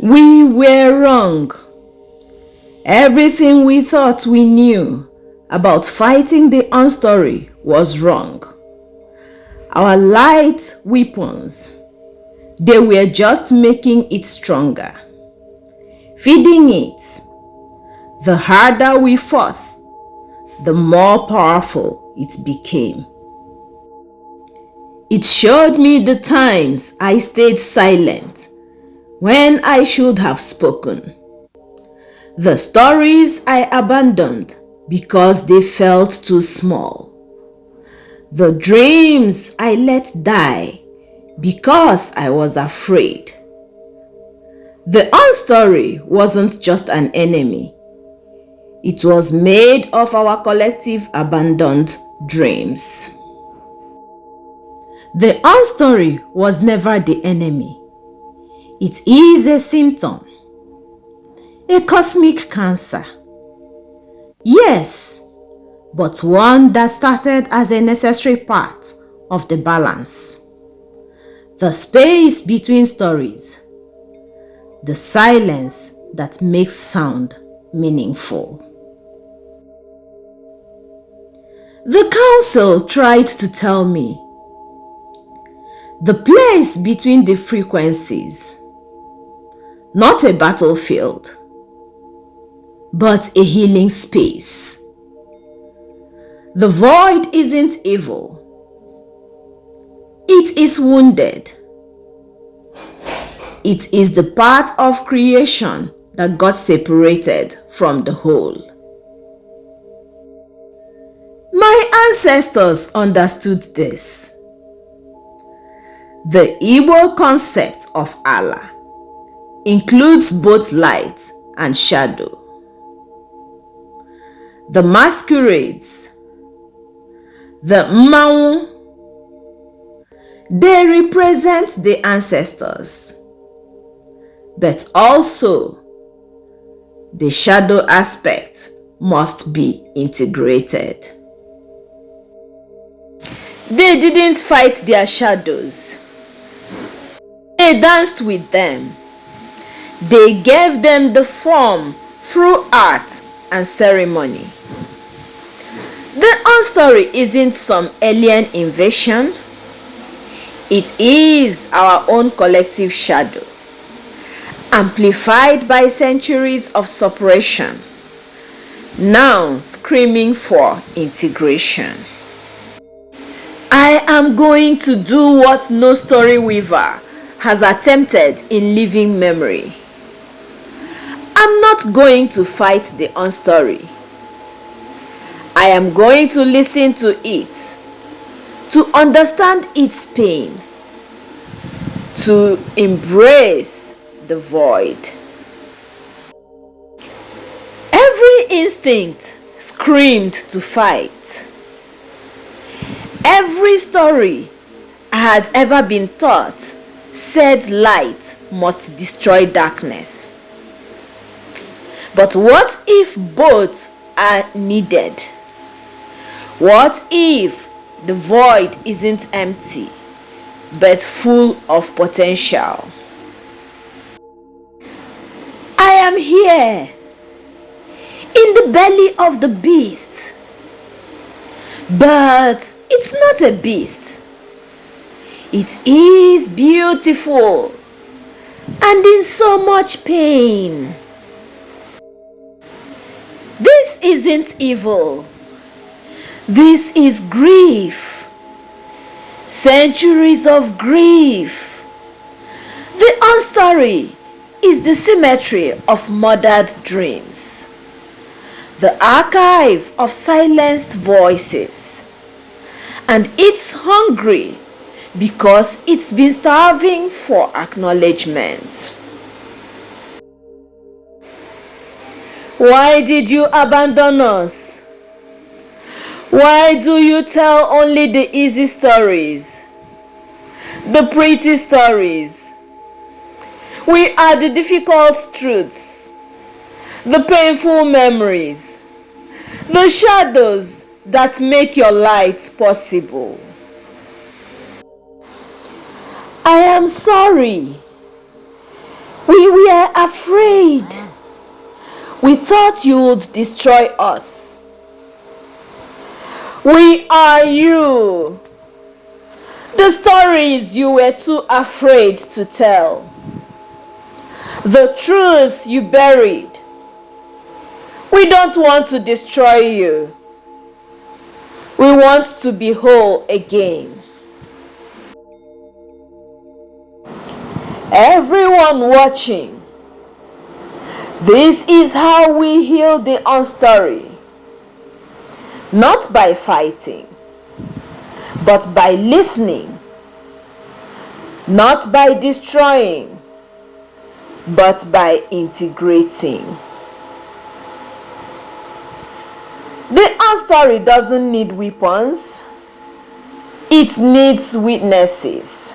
We were wrong. Everything we thought we knew about fighting the Unstory was wrong. Our light weapons, they were just making it stronger. Feeding it. The harder we fought, the more powerful it became. It showed me the times I stayed silent when I should have spoken. The stories I abandoned because they felt too small. The dreams I let die because I was afraid. The Unstory wasn't just an enemy. It was made of our collective abandoned dreams. The Unstory was never the enemy. It is a symptom, a cosmic cancer. Yes, but one that started as a necessary part of the balance. The space between stories, the silence that makes sound meaningful. The council tried to tell me the place between the frequencies, not a battlefield, but a healing space. The void isn't evil. It is wounded. It is the part of creation that got separated from the whole. My ancestors understood this. The Igbo concept of Allah includes both light and shadow. The masquerades, the Mmanwu, they represent the ancestors, but also the shadow aspect must be integrated. They didn't fight their shadows. They danced with them. They gave them the form through art and ceremony. The Unstory isn't some alien invasion. It is our own collective shadow, amplified by centuries of suppression, now screaming for integration. I am going to do what no story weaver has attempted in living memory. I'm not going to fight the Unstory. I am going to listen to it, to understand its pain, to embrace the void. Every instinct screamed to fight. Every story I had ever been taught said light must destroy darkness. But what if both are needed? What if the void isn't empty, but full of potential? I am here, in the belly of the beast. But it's not a beast. It is beautiful and in so much pain. This isn't evil. This is grief. Centuries of grief. The Unstory is the cemetery of murdered dreams, the archive of silenced voices, and it's hungry because it's been starving for acknowledgement. Why did you abandon us? Why do you tell only the easy stories, the pretty stories? We are the difficult truths, the painful memories, the shadows that make your light possible. I am sorry. We were were afraid. We thought you would destroy us. We are you. The stories you were too afraid to tell. The truth you buried. We don't want to destroy you. We want to be whole again. Everyone watching, this is how we heal the Unstory. Not by fighting, but by listening. Not by destroying, but by integrating. The Unstory doesn't need weapons. It needs witnesses.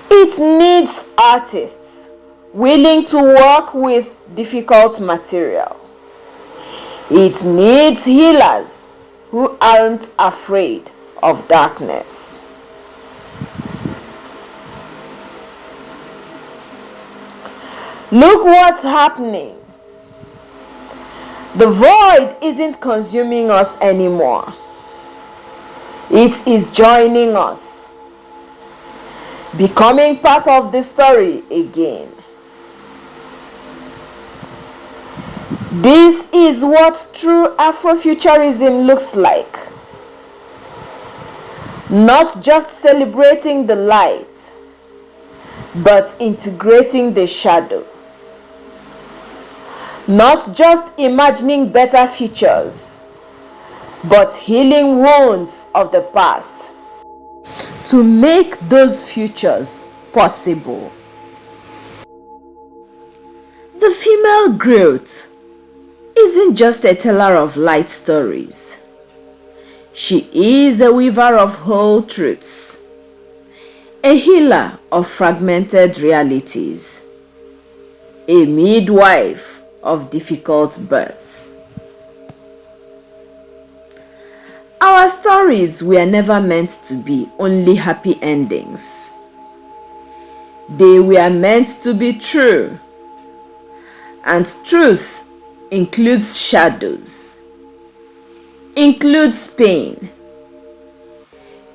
It needs artists willing to work with difficult material. It needs healers who aren't afraid of darkness. Look what's happening. The void isn't consuming us anymore. It is joining us, becoming part of the story again. This is what true Afrofuturism looks like. Not just celebrating the light, but integrating the shadow. Not just imagining better futures, but healing wounds of the past to make those futures possible. The female Griot isn't just a teller of light stories. She is a weaver of whole truths, a healer of fragmented realities, a midwife of difficult births. Our stories were never meant to be only happy endings. They were meant to be true. And truth includes shadows, includes pain,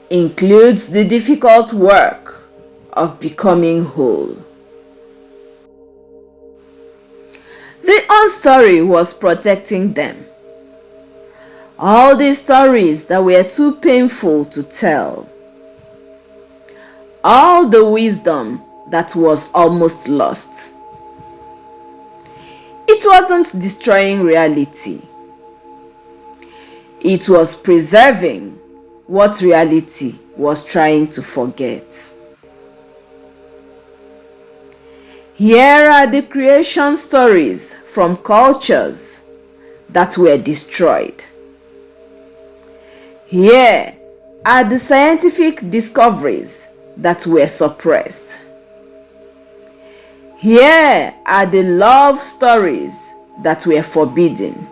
includes the difficult work of becoming whole. The Unstory was protecting them. All the stories that were too painful to tell. All the wisdom that was almost lost. It wasn't destroying reality. It was preserving what reality was trying to forget. Here are the creation stories from cultures that were destroyed. Here are the scientific discoveries that were suppressed. Here are the love stories that were forbidden.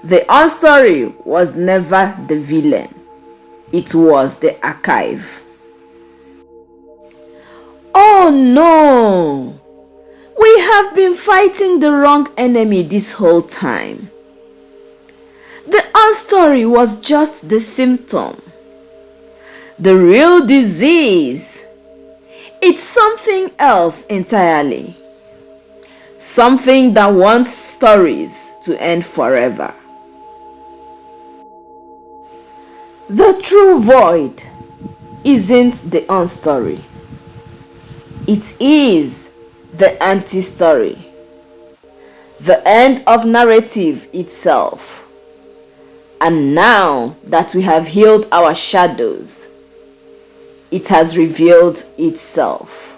The Unstory was never the villain. It was the archive. Oh no! We have been fighting the wrong enemy this whole time. The Unstory was just the symptom. The real disease, it's something else entirely. Something that wants stories to end forever. The true void isn't the Unstory. It is the anti-story. The end of narrative itself. And now that we have healed our shadows, it has revealed itself.